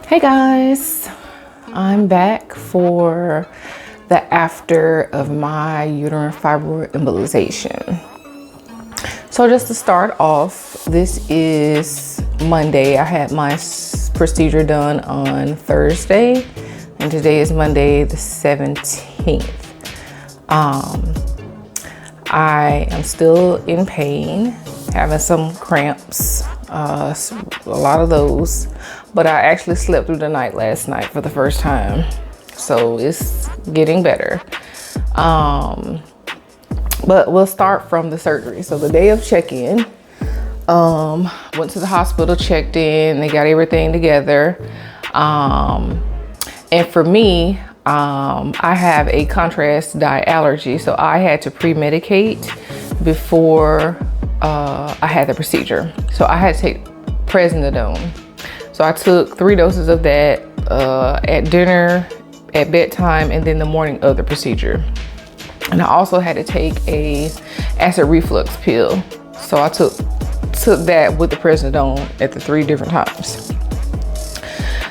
Hey guys, I'm back for the after of my uterine fibroid embolization. So just to start off, this is Monday. I had my procedure done on Thursday, and today is Monday the 17th. I am still in pain, having some cramps, a lot of those, but I actually slept through the night last night for the first time, so it's getting better. But we'll start from the surgery. So the day of check-in, went to the hospital, checked in, they got everything together. And for me, I have a contrast dye allergy, so I had to pre-medicate before I had the procedure. So I had to take prednisone. So I took 3 doses of that at dinner, at bedtime, and then the morning of the procedure. And I also had to take a acid reflux pill. So I took that with the prednisone at the 3 different times.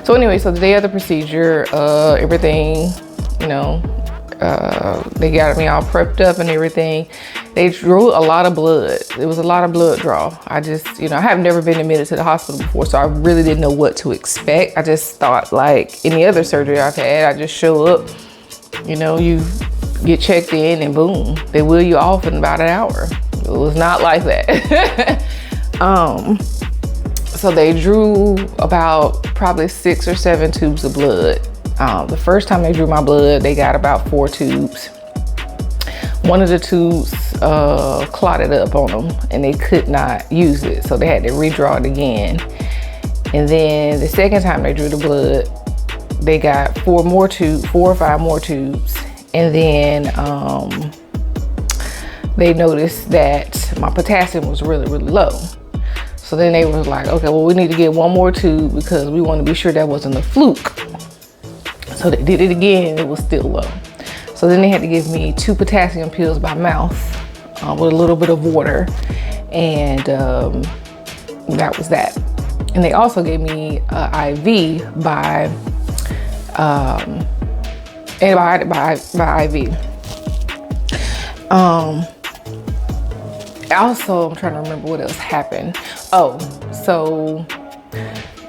So anyway, so the day of the procedure, everything, they got me all prepped up and everything. They drew a lot of blood. It was a lot of blood draw. I just, I have never been admitted to the hospital before, so I really didn't know what to expect. I just thought like any other surgery I've had, I just show up, you get checked in and boom, they wheel you off in about an hour. It was not like that. So they drew about probably 6 or 7 tubes of blood. The first time they drew my blood, they got about 4 tubes. One of the tubes clotted up on them and they could not use it. So they had to redraw it again. And then the second time they drew the blood, they got 4 or 5 more tubes. And then they noticed that my potassium was really, really low. So then they were like, okay, well, we need to get 1 more tube because we want to be sure that wasn't a fluke. So they did it again, it was still low. So then they had to give me 2 potassium pills by mouth with a little bit of water. And that was that. And they also gave me IV by antibiotic by IV. Also, I'm trying to remember what else happened. Oh, so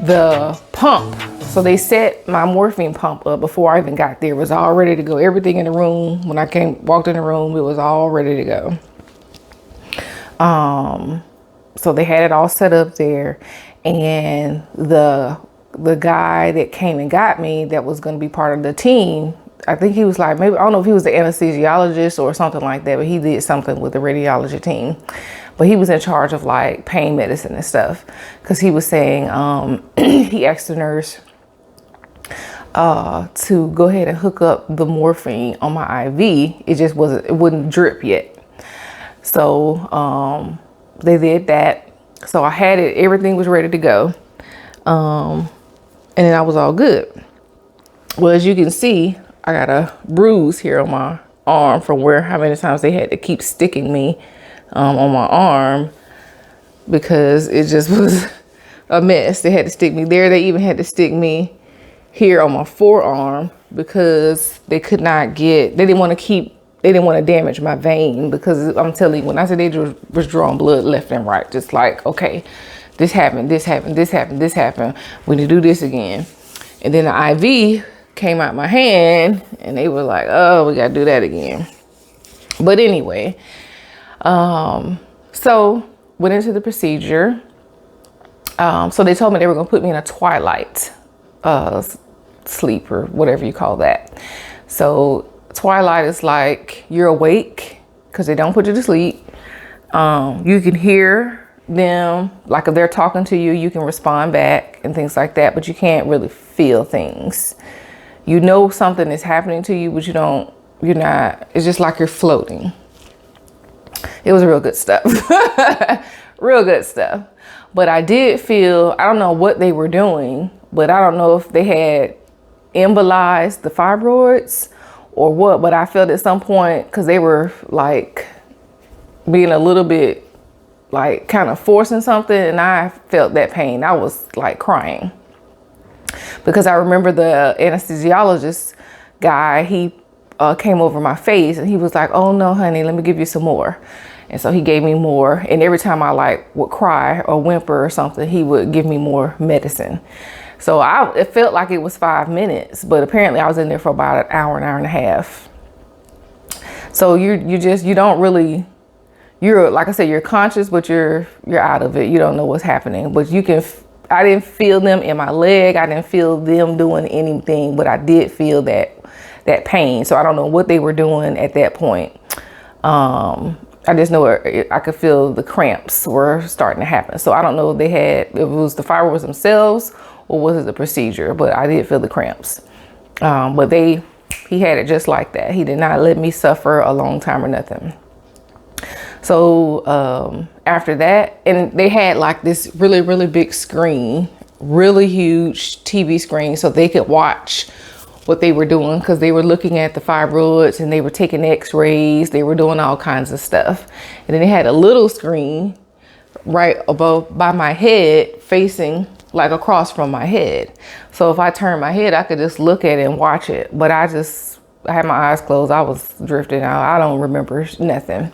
the pump. So they set my morphine pump up before I even got there. It was all ready to go. Everything in the room, when I walked in the room, it was all ready to go. So they had it all set up there. And the guy that came and got me, that was going to be part of the team, I think he was like, maybe, I don't know if he was the anesthesiologist or something like that, but he did something with the radiology team. But he was in charge of like pain medicine and stuff. Because he was saying, he asked the nurse to go ahead and hook up the morphine on my IV. It wouldn't drip yet. So they did that. So I had it, everything was ready to go. And then I was all good. Well, as you can see, I got a bruise here on my arm from how many times they had to keep sticking me on my arm, because it just was a mess. They had to stick me there. They even had to stick me here on my forearm because they didn't want to damage my vein, because I'm telling you, when I said they was drawing blood left and right, just like, okay, this happened, this happened, this happened, this happened. We need to do this again. And then the IV came out my hand and they were like, oh, we got to do that again. But anyway, so went into the procedure. So they told me they were going to put me in a twilight sleep, or whatever you call that. So twilight is like you're awake because they don't put you to sleep. You can hear them, like if they're talking to you, you can respond back and things like that, but you can't really feel things. You know something is happening to you, but you're not, it's just like you're floating. It was real good stuff. Real good stuff. But I did feel, I don't know what they were doing, but I don't know if they had embolized the fibroids or what, but I felt at some point, because they were like being a little bit like kind of forcing something, and I felt that pain. I was like crying because I remember the anesthesiologist guy, he came over my face and he was like, "Oh no, honey, let me give you some more." And so he gave me more. And every time I like would cry or whimper or something, he would give me more medicine. So it felt like it was 5 minutes, but apparently I was in there for about an hour and a half. So you don't really, you're, like I said, you're conscious, but you're out of it. You don't know what's happening, but I didn't feel them in my leg. I didn't feel them doing anything, but I did feel that pain. So I don't know what they were doing at that point. I just know I could feel the cramps were starting to happen. So I don't know if it was the fibroids themselves or was it the procedure, but I did feel the cramps. But he had it just like that. He did not let me suffer a long time or nothing. So after that, and they had like this really, really big screen, really huge TV screen, so they could watch what they were doing, because they were looking at the fibroids and they were taking x-rays. They were doing all kinds of stuff. And then they had a little screen right above by my head, facing like across from my head. So if I turned my head, I could just look at it and watch it. But I had my eyes closed. I was drifting out. I don't remember nothing.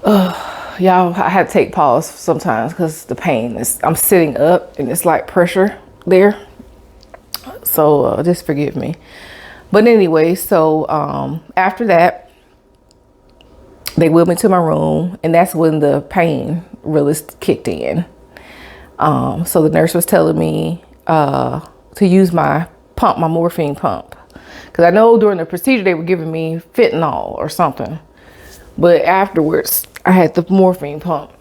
Y'all, I had to take pause sometimes because the pain I'm sitting up and it's like pressure there. So just forgive me. But anyway, so after that, they wheeled me to my room, and that's when the pain really kicked in. So the nurse was telling me to use my pump, my morphine pump, because I know during the procedure they were giving me fentanyl or something, but afterwards I had the morphine pump.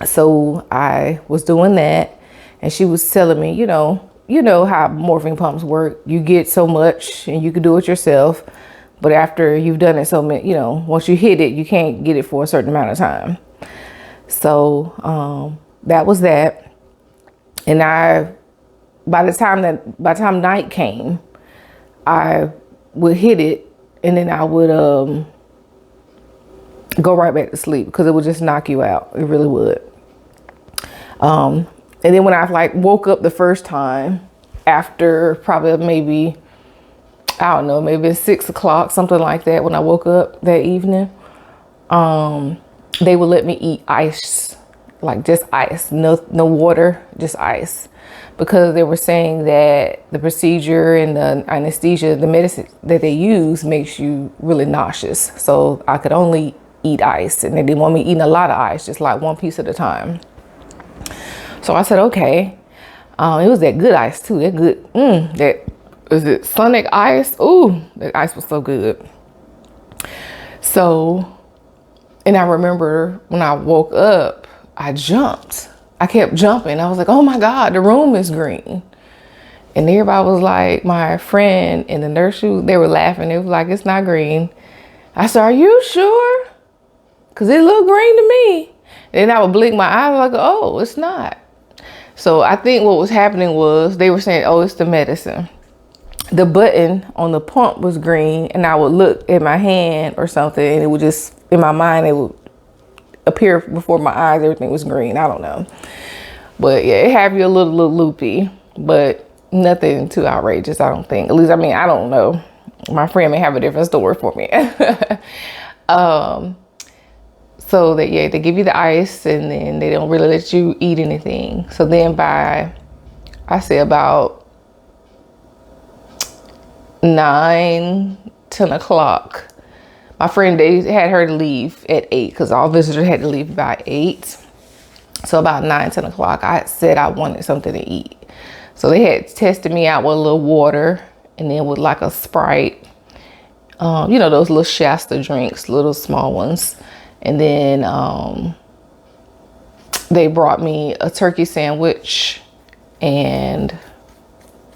So I was doing that, and she was telling me, you know how morphine pumps work. You get so much and you can do it yourself, but after you've done it so many, once you hit it, you can't get it for a certain amount of time. So that was that. And by the time night came, I would hit it, and then I would go right back to sleep, because it would just knock you out. It really would. And then when I woke up the first time, after probably maybe, I don't know, maybe 6 o'clock, something like that, when I woke up that evening, they would let me eat ice, like just ice, no water, just ice, because they were saying that the procedure and the anesthesia, the medicine that they use makes you really nauseous. So I could only eat ice, and they didn't want me eating a lot of ice, just like one piece at a time. So I said, okay. It was that good ice too. That good, was it Sonic ice? Ooh, that ice was so good. So, and I remember when I woke up, I jumped. I kept jumping. I was like, oh my God, the room is green. And everybody was like, my friend and the nurse, they were laughing. They was like, it's not green. I said, are you sure? Because it looked green to me. And then I would blink my eyes like, oh, it's not. So I think what was happening was they were saying, oh, it's the medicine. The button on the pump was green, and I would look at my hand or something, and it would just, in my mind, it would appear before my eyes, everything was green. I don't know. But yeah, it had you a little loopy, but nothing too outrageous, I don't think. At least, I don't know. My friend may have a different story for me. So that, yeah, they give you the ice, and then they don't really let you eat anything. So then by, I say about 9, 10 o'clock, my friend, they had her to leave at 8, because all visitors had to leave by 8. So about 9, 10 o'clock, I said I wanted something to eat. So they had tested me out with a little water, and then with like a Sprite, those little Shasta drinks, little small ones. And then they brought me a turkey sandwich, and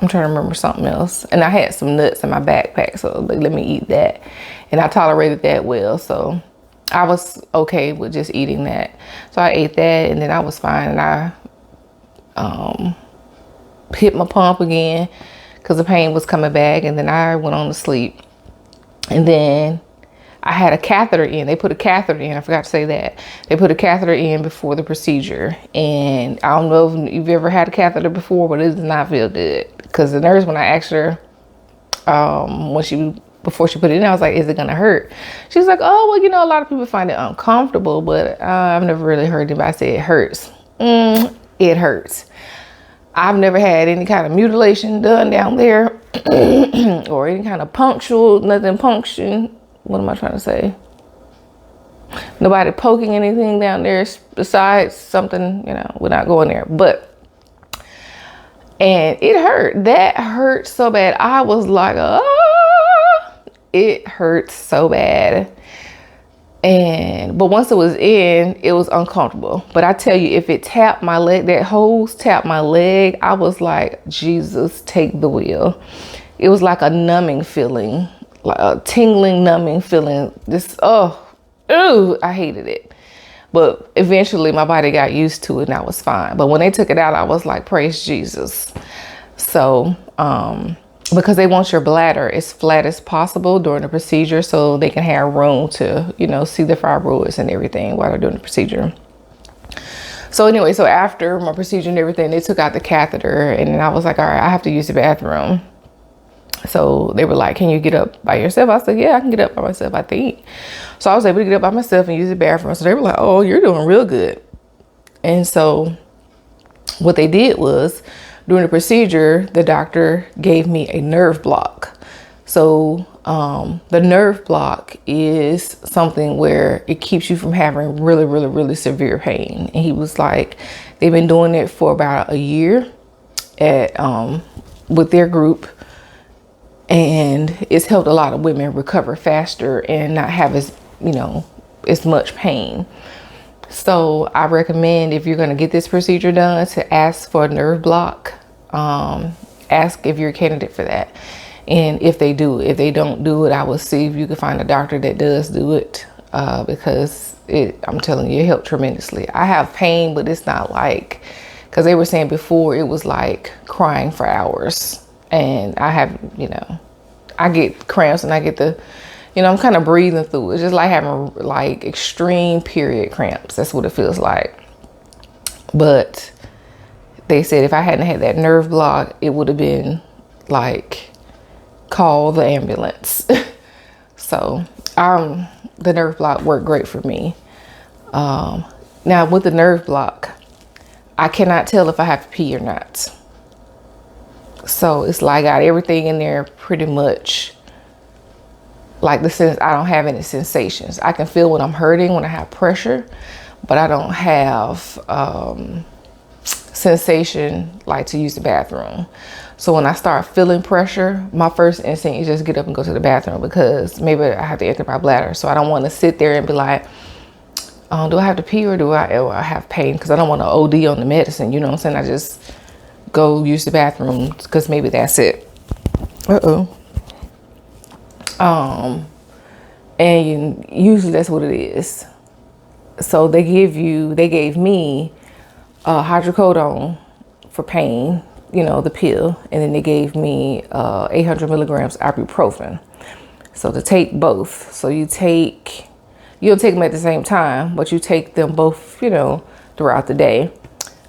I'm trying to remember something else. And I had some nuts in my backpack, so they let me eat that. And I tolerated that well, so I was okay with just eating that. So I ate that, and then I was fine. And I hit my pump again because the pain was coming back, and then I went on to sleep. And then I had a catheter in. They put a catheter in. I forgot to say that. They put a catheter in before the procedure. And I don't know if you've ever had a catheter before, but it does not feel good. Because the nurse, when I asked her, before she put it in, I was like, is it going to hurt? She's like, oh, well, you know, a lot of people find it uncomfortable, but I've never really heard anybody say it hurts. It hurts. I've never had any kind of mutilation done down there or any kind of punctual, nothing punction. What am I trying to say? Nobody poking anything down there besides something, you know, we're not going there. And it hurt. That hurt so bad. I was like, it hurt so bad. But once it was in, it was uncomfortable. But I tell you, if it tapped my leg, that hose tapped my leg, I was like, Jesus, take the wheel. It was like a numbing feeling, like a tingling, numbing feeling. I hated it. But eventually my body got used to it and I was fine. But when they took it out, I was like, praise Jesus. So, because they want your bladder as flat as possible during the procedure so they can have room to, you know, see the fibroids and everything while they're doing the procedure. So anyway, so after my procedure and everything, they took out the catheter and then I was like, all right, I have to use the bathroom. So they were like, can you get up by yourself? I said, yeah, I can get up by myself, I think. So I was able to get up by myself and use the bathroom. So they were like, oh, you're doing real good. And so what they did was, during the procedure, the doctor gave me a nerve block. So the nerve block is something where it keeps you from having really, really, really severe pain. And he was like, they've been doing it for about a year with their group. And it's helped a lot of women recover faster and not have as much pain. So I recommend, if you're going to get this procedure done, to ask for a nerve block. Ask if you're a candidate for that. And if they do, if they don't do it, I will see if you can find a doctor that does do it, because I'm telling you, it helped tremendously. I have pain, but it's not like, because they were saying before it was like crying for hours. And I have, I get cramps and I get I'm kind of breathing through. It's just like having like extreme period cramps. That's what it feels like. But they said if I hadn't had that nerve block, it would have been like, call the ambulance. So the nerve block worked great for me. Now with the nerve block, I cannot tell if I have to pee or not. So it's like I got everything in there pretty much. Like I don't have any sensations. I can feel when I'm hurting, when I have pressure, but I don't have sensation like to use the bathroom. So when I start feeling pressure, my first instinct is just get up and go to the bathroom, because maybe I have to empty my bladder. So I don't want to sit there and be like, do I have to pee or do I have pain? Because I don't want to OD on the medicine. You know what I'm saying? I just go use the bathroom because maybe that's it. And usually that's what it is. So they gave me hydrocodone for pain, the pill, and then they gave me 800 milligrams ibuprofen. So to take both, so you don't take them at the same time, but you take them both, throughout the day.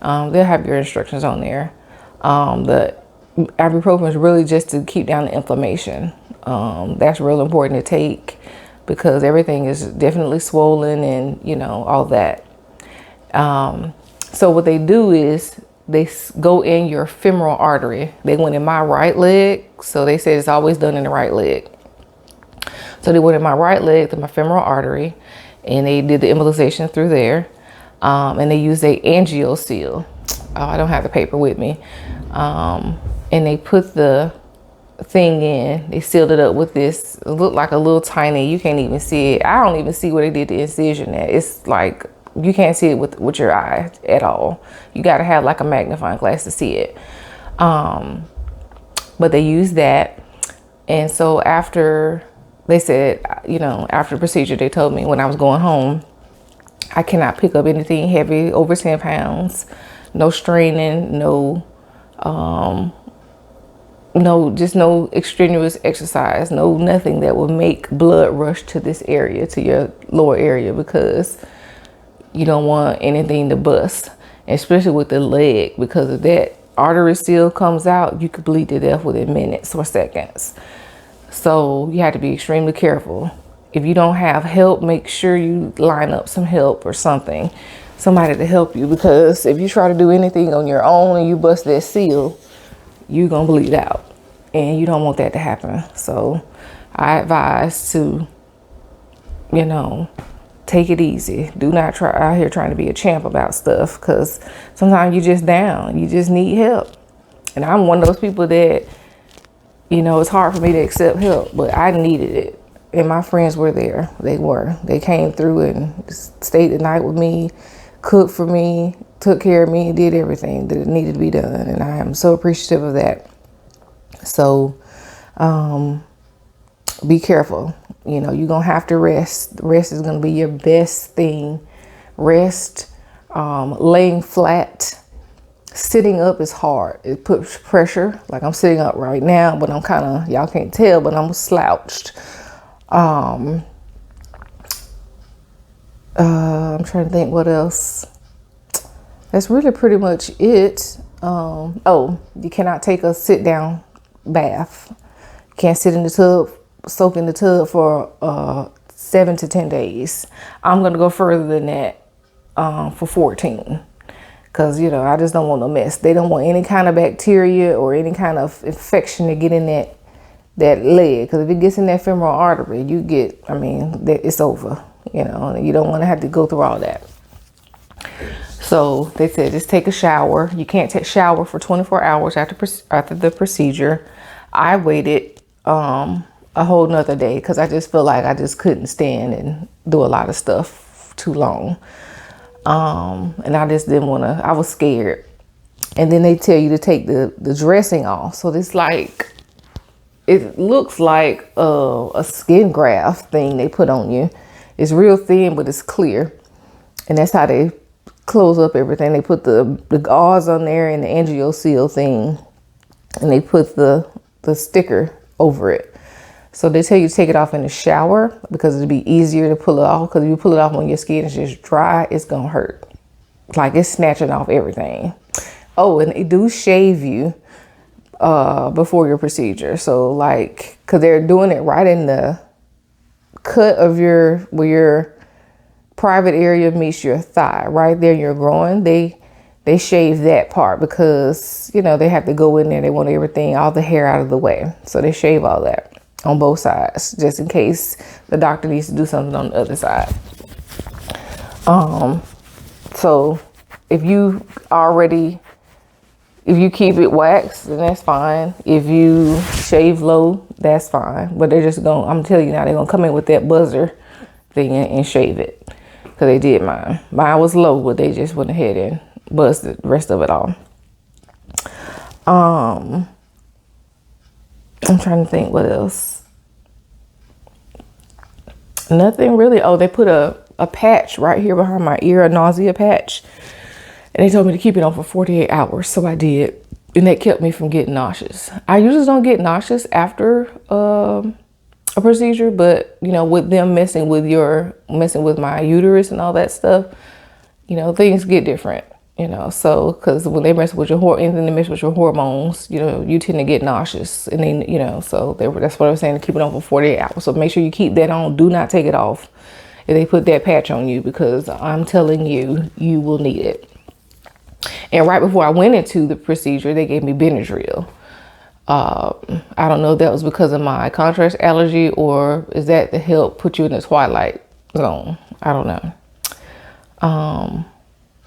They'll have your instructions on there. The ibuprofen is really just to keep down the inflammation. That's real important to take, because everything is definitely swollen and, all that. So what they do is they go in your femoral artery. They went in my right leg. So they said it's always done in the right leg. So they went in my right leg to my femoral artery, and they did the embolization through there. And they used a angio seal. I don't have the paper with me. And they put the thing in, they sealed it up with this, it looked like a little tiny, you can't even see it. I don't even see where they did the incision at. It's like, you can't see it with your eye at all. You got to have like a magnifying glass to see it. But they used that. And so after, they said, after the procedure, they told me when I was going home, I cannot pick up anything heavy over 10 pounds, no straining, no no extraneous exercise, nothing that will make blood rush to this area, to your lower area, because you don't want anything to bust, especially with the leg, because if that artery still comes out, you could bleed to death within minutes or seconds. So you have to be extremely careful. If you don't have help, make sure you line up some help or something, somebody to help you, because if you try to do anything on your own and you bust that seal, you're gonna bleed out, and you don't want that to happen. So I advise to, take it easy. Do not try out here trying to be a champ about stuff, because sometimes you're just down. You just need help. And I'm one of those people that, it's hard for me to accept help, but I needed it. And my friends were there. They came through and stayed the night with me, cooked for me, took care of me, did everything that needed to be done. And I am so appreciative of that. So be careful. You're going to have to rest. Rest is going to be your best thing. Rest, laying flat. Sitting up is hard. It puts pressure. Like I'm sitting up right now, but I'm kind of, y'all can't tell, but I'm slouched. I'm trying to think what else. That's really pretty much it. You cannot take a sit down bath. You can't sit in the tub, soak in the tub for 7 to 10 days. I'm going to go further than that for 14. Because, I just don't want no mess. They don't want any kind of bacteria or any kind of infection to get in that leg. Because if it gets in that femoral artery, it's over. You don't want to have to go through all that. So they said just take a shower. You can't take a shower for 24 hours after the procedure. I waited a whole nother day because I just felt like I just couldn't stand and do a lot of stuff too long. And I just didn't want to, I was scared. And then they tell you to take the dressing off. So it's like, it looks like a skin graft thing they put on you. It's real thin, but it's clear. And that's how they close up everything. They put the gauze on there and the angio-seal thing. And they put the sticker over it. So they tell you to take it off in the shower because it'd be easier to pull it off. Because if you pull it off when your skin is just dry, it's going to hurt. Like it's snatching off everything. Oh, and they do shave you before your procedure. So like, because they're doing it right in the cut of where your private area meets your thigh, right there in your groin. They shave that part because, they have to go in there. They want everything, all the hair out of the way. So they shave all that on both sides, just in case the doctor needs to do something on the other side. So if you keep it waxed, then that's fine. If you shave low, that's fine. But they're just I'm telling you now, they're going to come in with that buzzer thing and shave it. Because they did mine. Mine was low, but they just went ahead and buzzed the rest of it all. I'm trying to think what else. Nothing really. Oh, they put a patch right here behind my ear, a nausea patch. And they told me to keep it on for 48 hours. So I did. And that kept me from getting nauseous. I usually don't get nauseous after a procedure. But, with them messing with my uterus and all that stuff, things get different. So because when they mess with anything that mess with your hormones, you tend to get nauseous. And then, so that's what I was saying, to keep it on for 48 hours. So make sure you keep that on. Do not take it off if they put that patch on you, because I'm telling you, you will need it. And right before I went into the procedure, they gave me Benadryl. I don't know if that was because of my contrast allergy, or is that to help put you in the twilight zone? I don't know.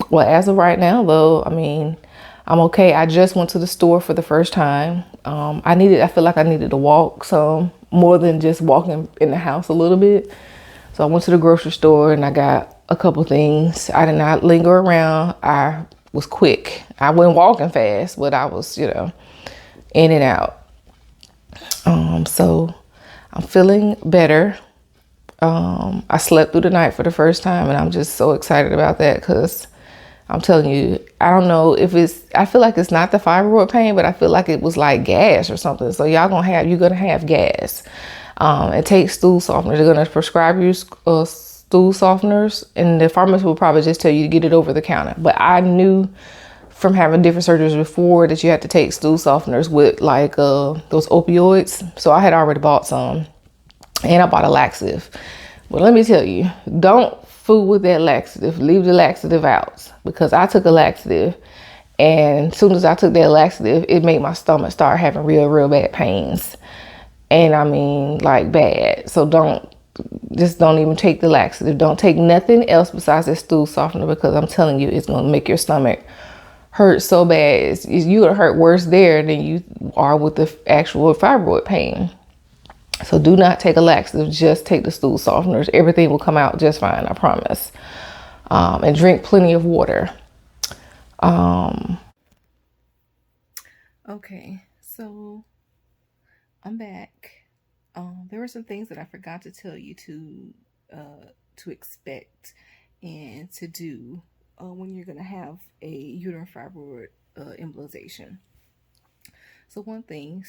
Well, as of right now, though, I'm okay. I just went to the store for the first time. I feel like I needed to walk some more than just walking in the house a little bit. So I went to the grocery store and I got a couple things. I did not linger around. I was quick. I wasn't walking fast, but I was, in and out. So I'm feeling better. I slept through the night for the first time, and I'm just so excited about that because I'm telling you, I don't know if I feel like it's not the fibroid pain, but I feel like it was like gas or something. So you're gonna have gas. And take stool softeners. They're gonna prescribe you stool softeners, and the pharmacist will probably just tell you to get it over the counter. But I knew from having different surgeries before that you had to take stool softeners with like those opioids. So I had already bought some, and I bought a laxative. But let me tell you, don't fool with that laxative. Leave the laxative out, because I took a laxative, and as soon as I took that laxative, it made my stomach start having real bad pains. And I mean, like, bad. So don't even take the laxative. Don't take nothing else besides that stool softener, because I'm telling you, it's going to make your stomach hurt so bad. You're going to hurt worse there than you are with the actual fibroid pain. So do not take a laxative. Just take the stool softeners. Everything will come out just fine, I promise. And drink plenty of water. Okay, so I'm back. There were some things that I forgot to tell you to expect and to do when you're going to have a uterine fibroid embolization. So one thing,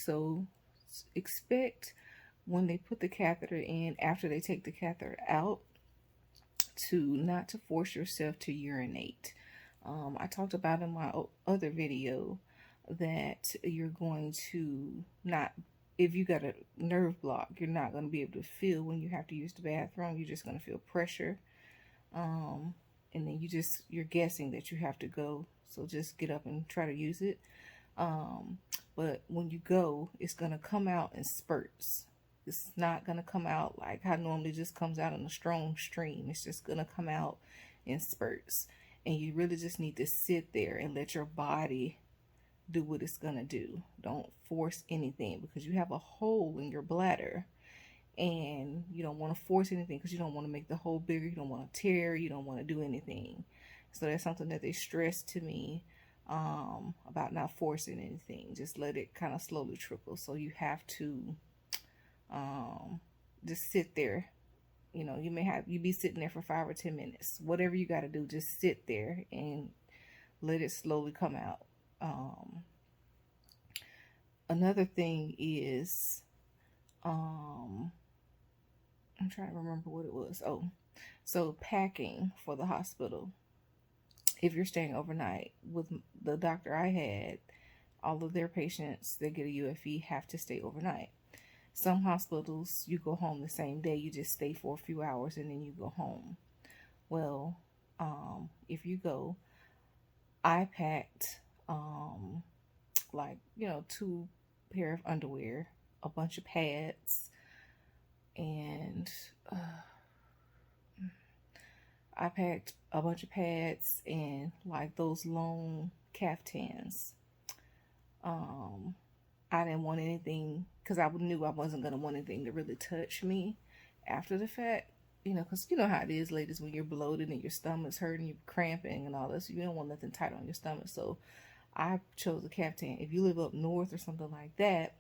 expect when they put the catheter in, after they take the catheter out, not to force yourself to urinate. I talked about in my other video that you're going to not, if you got a nerve block, you're not going to be able to feel when you have to use the bathroom. You're just going to feel pressure. And then you're guessing that you have to go. So just get up and try to use it. But when you go, it's going to come out in spurts. It's not going to come out like how normally just comes out in a strong stream. It's just going to come out in spurts. And you really just need to sit there and let your body do what it's going to do. Don't force anything, because you have a hole in your bladder and you don't want to force anything, because you don't want to make the hole bigger. You don't want to tear. You don't want to do anything. So that's something that they stressed to me about not forcing anything. Just let it kind of slowly trickle. So you have to just sit there. You know, you be sitting there for 5 or 10 minutes. Whatever you got to do, just sit there and let it slowly come out. Another thing is, I'm trying to remember what it was. Oh, so packing for the hospital. If you're staying overnight, with the doctor I had, all of their patients that get a UFE have to stay overnight. Some hospitals, you go home the same day. You just stay for a few hours and then you go home. Well, if you go, I packed like, 2 pair of underwear, a bunch of pads, and I packed a bunch of pads and like those long caftans. I didn't want anything, because I knew I wasn't going to want anything to really touch me after the fact. Because you know how it is, ladies, when you're bloated and your stomach's hurting, you're cramping and all this. You don't want nothing tight on your stomach. So I chose a caftan. If you live up north or something like that,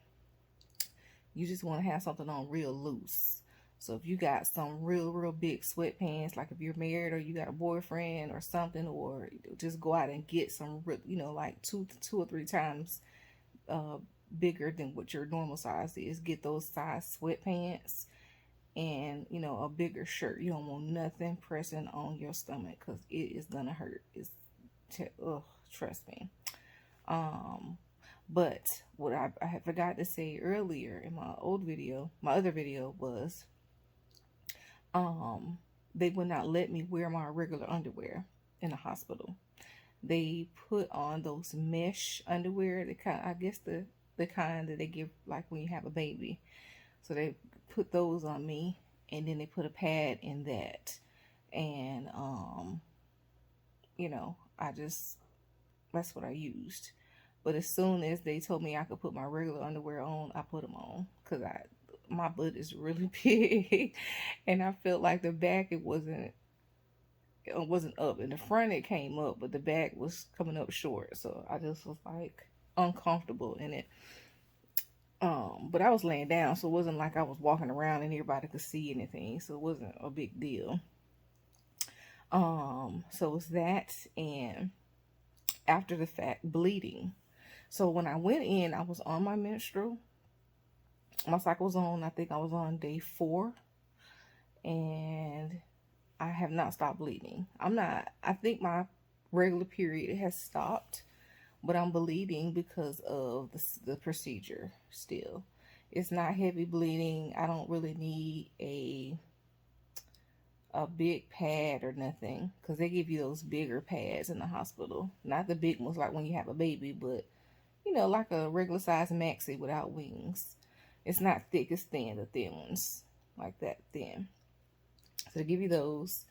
you just want to have something on real loose. So if you got some real big sweatpants, like if you're married or you got a boyfriend or something, or just go out and get some, like two or three times bigger than what your normal size is. Get those size sweatpants and, a bigger shirt. You don't want nothing pressing on your stomach, because it is gonna hurt. Trust me. But what I had forgot to say earlier in my other video was, they would not let me wear my regular underwear in the hospital. They put on those mesh underwear, I guess the kind that they give like when you have a baby. So they put those on me, and then they put a pad in that. And that's what I used. But as soon as they told me I could put my regular underwear on, I put them on, because my butt is really big, and I felt like the back, it wasn't up. In the front it came up, but the back was coming up short. So I just was like uncomfortable in it. But I was laying down, so it wasn't like I was walking around and everybody could see anything. So it wasn't a big deal. So it's that, and after the fact, bleeding. So when I went in, I was on my menstrual. My cycle was on, I think I was on day 4. And I have not stopped bleeding. I think my regular period has stopped, but I'm bleeding because of the procedure still. It's not heavy bleeding. I don't really need a big pad or nothing, because they give you those bigger pads in the hospital. Not the big ones like when you have a baby, but you know, like a regular size maxi without wings. It's not thick, it's thin, the thin ones, like that thin. So they give you those.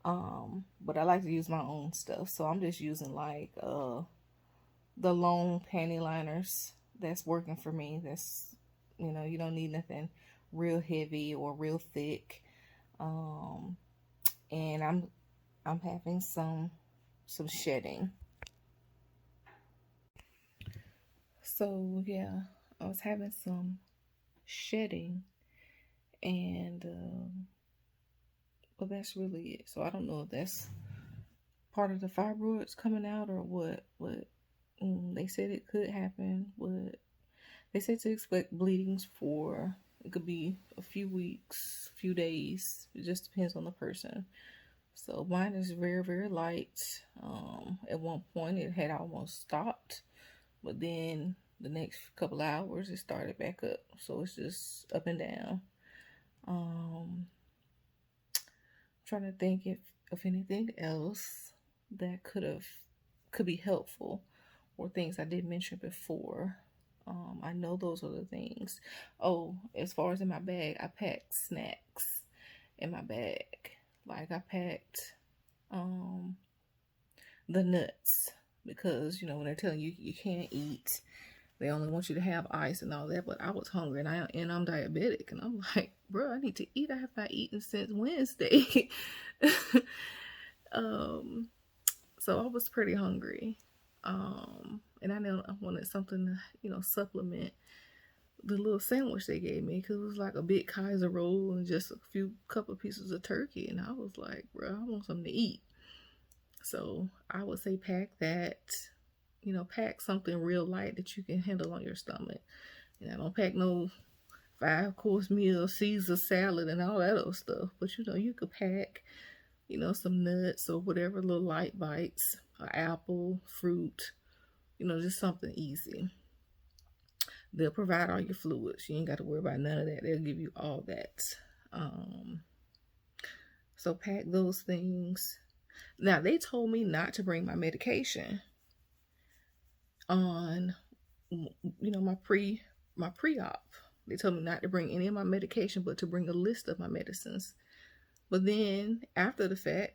But I like to use my own stuff, so I'm just using like the long panty liners. That's working for me. That's, you know, you don't need nothing real heavy or real thick. And I'm having some shedding. So yeah, I was having some shedding, and but that's really it. So I don't know if that's part of the fibroids coming out or what, but they said it could happen. But they said to expect bleedings for, it could be a few weeks, few days. It just depends on the person. So mine is very, very light. At one point it had almost stopped, but then the next couple hours it started back up. So it's just up and down. Trying to think of anything else that could be helpful, or things I did mention before. I know those are the things. Oh, as far as in my bag, I packed snacks in my bag. Like I packed the nuts, because you know when they're telling you you can't eat, they only want you to have ice and all that. But I was hungry, and I'm diabetic, and I'm like, bro, I need to eat. I have not eaten since Wednesday. So I was pretty hungry. And I know I wanted something to, you know, supplement the little sandwich they gave me, because it was like a big Kaiser roll and just a couple of pieces of turkey. And I was like, bro, I want something to eat. So I would say pack that, you know, pack something real light that you can handle on your stomach. And I don't pack no 5-course meal, Caesar salad and all that other stuff. But, you know, you could pack, you know, some nuts or whatever, little light bites, an apple, fruit, you know, just something easy. They'll provide all your fluids. You ain't got to worry about none of that. They'll give you all that. So pack those things. Now, they told me not to bring my medication on, you know, my pre-op. They told me not to bring any of my medication, but to bring a list of my medicines. But then, after the fact,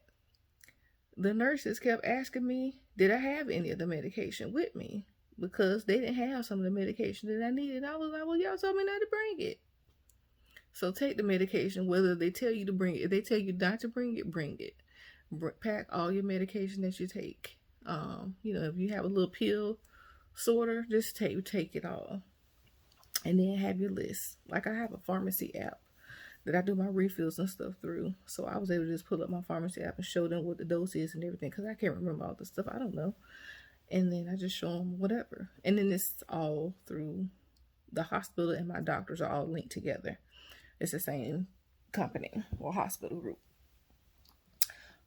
the nurses kept asking me, did I have any of the medication with me? Because they didn't have some of the medication that I needed. I was like, well, y'all told me not to bring it. So take the medication, whether they tell you to bring it. If they tell you not to bring it, bring it. Pack all your medication that you take. You know, if you have a little pill sorter, just take it all. And then have your list. Like I have a pharmacy app that I do my refills and stuff through. So I was able to just pull up my pharmacy app and show them what the dose is and everything, because I can't remember all the stuff. I don't know. And then I just show them whatever. And then it's all through the hospital, and my doctors are all linked together. It's the same company or hospital group.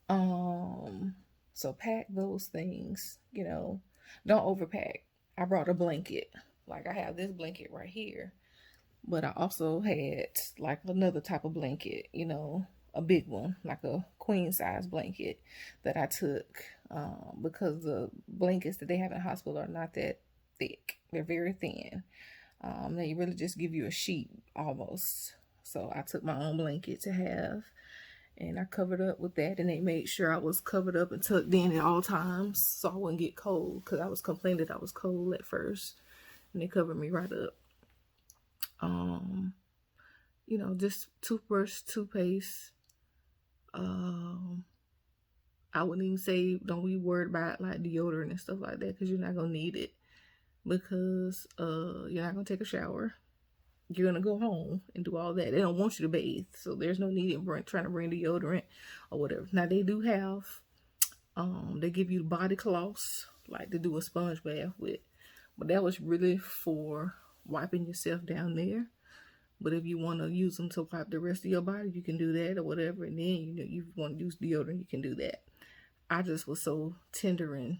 So pack those things, you know, don't overpack. I brought a blanket. Like I have this blanket right here, but I also had like another type of blanket, you know, a big one, like a queen size blanket that I took, because the blankets that they have in the hospital are not that thick. They're very thin. They really just give you a sheet almost. So I took my own blanket to have, and I covered up with that, and they made sure I was covered up and tucked in at all times so I wouldn't get cold, because I was complaining that I was cold at first, and they covered me right up. You know, just toothbrush, toothpaste. I wouldn't even say don't be worried about like deodorant and stuff like that, because you're not gonna need it, because you're not gonna take a shower. you're gonna go home and do all that. They don't want you to bathe, so there's no need in trying to bring deodorant or whatever. Now they do have, they give you body cloths like to do a sponge bath with, but that was really for wiping yourself down there. But if you want to use them to wipe the rest of your body, you can do that or whatever. And then you want to use deodorant, you can do that. I just was so tender and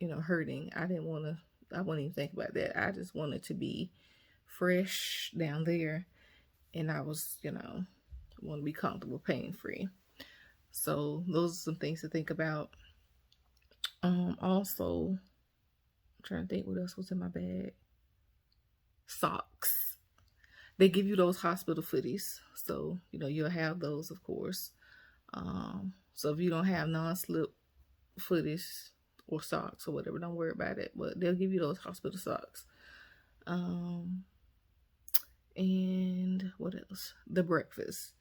hurting. I wouldn't even think about that. I just wanted to be fresh down there, and I was want to be comfortable, pain free. So those are some things to think about. Also, I'm trying to think what else was in my bag. Socks. They give you those hospital footies, so you'll have those, of course. So if you don't have non-slip footies or socks or whatever, don't worry about it. But they'll give you those hospital socks. And what else? The breakfast.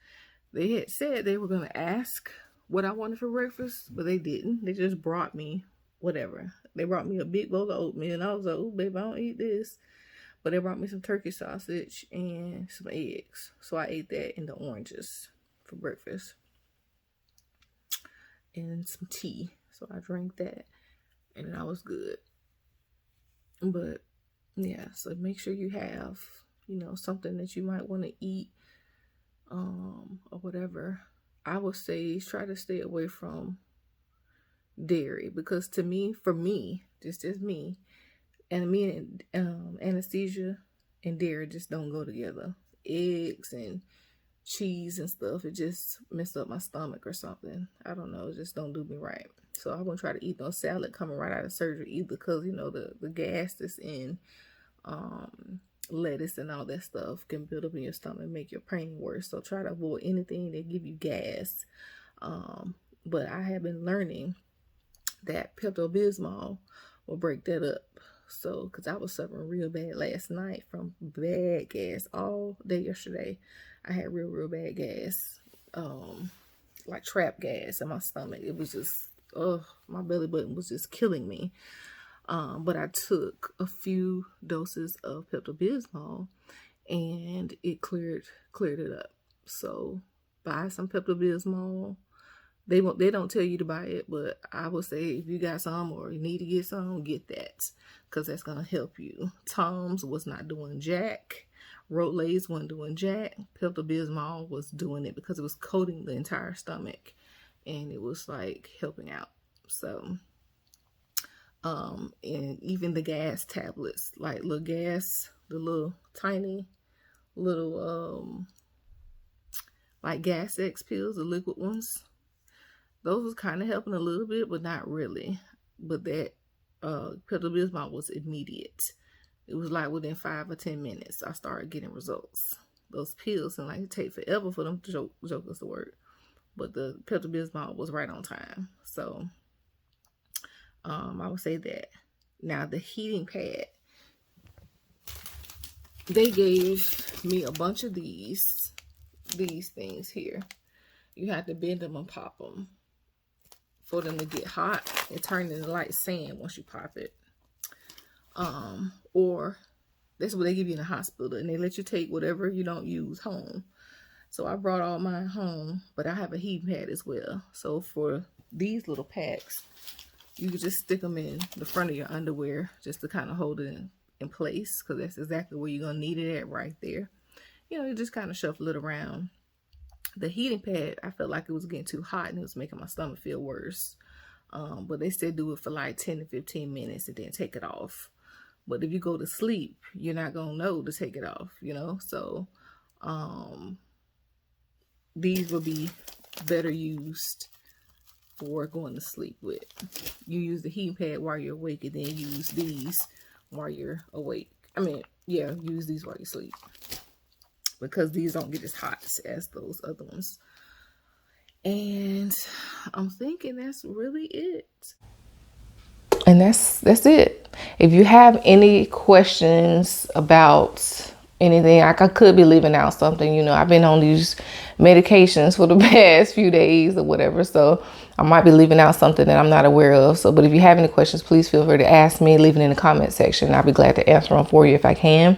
They had said they were going to ask what I wanted for breakfast, but they didn't. They just brought me whatever. They brought me a big bowl of oatmeal, and I was like, oh, babe, I don't eat this. But they brought me some turkey sausage and some eggs. So I ate that and the oranges for breakfast. And some tea. So I drank that, and I was good. But yeah, so make sure you have, something that you might want to eat, or whatever. I would say try to stay away from dairy, because for me, just as me, and anesthesia and dairy just don't go together. Eggs and cheese and stuff, it just messed up my stomach or something. I don't know, it just don't do me right. So I wouldn't try to eat no salad coming right out of surgery either, because the gas that's in lettuce and all that stuff can build up in your stomach and make your pain worse. So try to avoid anything that give you gas. But I have been learning that Pepto-Bismol will break that up. So, because I was suffering real bad last night from bad gas all day yesterday. I had real bad gas, like trap gas in my stomach. It was just, my belly button was just killing me. But I took a few doses of Pepto-Bismol, and it cleared it up. So buy some Pepto-Bismol. They don't tell you to buy it, but I would say if you got some or you need to get some, get that, because that's going to help you. Tums was not doing jack. Rotlays wasn't doing jack. Pepto-Bismol was doing it because it was coating the entire stomach, and it was like helping out. So, and even the gas tablets, like the little tiny little, like Gas X pills, the liquid ones. Those was kind of helping a little bit, but not really. But that Pepto-Bismol was immediate. It was like within 5 or 10 minutes, I started getting results. Those pills, and like it take forever for them to joke us to work. But the Pepto-Bismol was right on time. So I would say that. Now the heating pad, they gave me a bunch of these things here. You have to bend them and pop them for them to get hot. It turns into like sand once you pop it. Or that's what they give you in the hospital, and they let you take whatever you don't use home. So I brought all mine home, but I have a heating pad as well. So for these little packs, you can just stick them in the front of your underwear just to kind of hold it in place, because that's exactly where you're gonna need it at, right there. You just kind of shuffle it around. The heating pad, I felt like it was getting too hot and it was making my stomach feel worse. But they said do it for like 10 to 15 minutes and then take it off. But if you go to sleep, you're not going to know to take it off, So these will be better used for going to sleep with. You use the heating pad while you're awake, and then use these while you're awake. Use these while you sleep, because these don't get as hot as those other ones. And I'm thinking that's really it. And that's it. If you have any questions about anything, like I could be leaving out something, I've been on these medications for the past few days or whatever, so I might be leaving out something that I'm not aware of. So, but if you have any questions, please feel free to ask me, leave it in the comment section. I'll be glad to answer them for you if I can.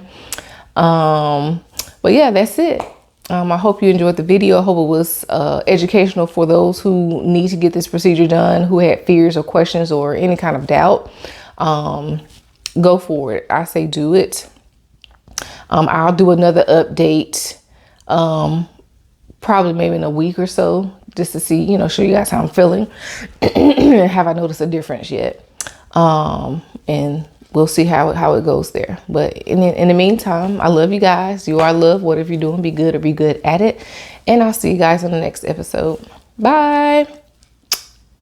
But yeah, that's it. I hope you enjoyed the video. I hope it was educational for those who need to get this procedure done, who had fears or questions or any kind of doubt. Go for it. I say do it. I'll do another update probably maybe in a week or so, just to see, show you guys how I'm feeling. Have I noticed a difference yet? And we'll see how it goes there. But in the meantime, I love you guys. You are loved. Whatever you're doing, be good or be good at it. And I'll see you guys in the next episode. Bye.